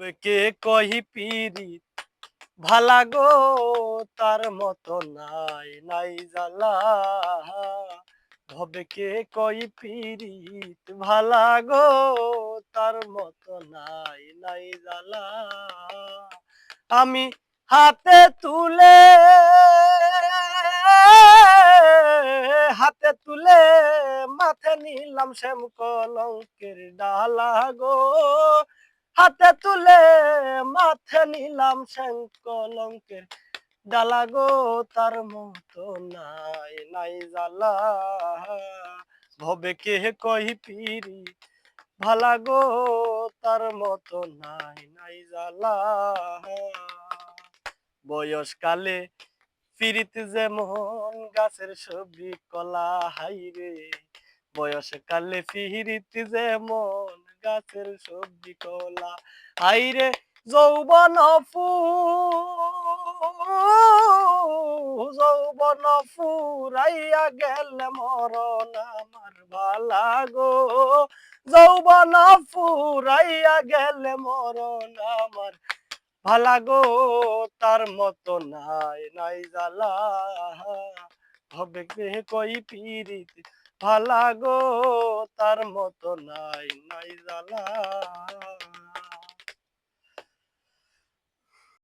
কে কহি পিরিত ভালা গো তার মতো নাই নাই জ্বালা। ভবে কে কই পিরিত ভালা গো তার মতো নাই নাই জ্বালা। আমি হাতে তুলে হাতে তুলে মাথে নিলাম শ্যাম কলঙ্কের ডালা গো। হাতে তুলে মাথে নিলাম শ্যাম কলঙ্কের ডালা গো তার মতো নাই নাই জ্বালা। ভবে কে কহি পিরি ভালা গো তার মতো নাই নাই জ্বালা। বয়সকালে পিরিত যেমন গাছের সবজি কলা হাইরে। বয়সকালে পিরিত যেমন গাছের সবজি কলা হাইরে। যৌবন যৌবন ফুরাইয়া গেলে মরণ আমার ভালা গো। যৌবন ফুরাইয়া গেলে মরণ আমার ভালা গো তার মতো নাই নাই জ্বালা। হবে কে কই পিরিত ভালা গো তার মতো নাই নাই জ্বালা।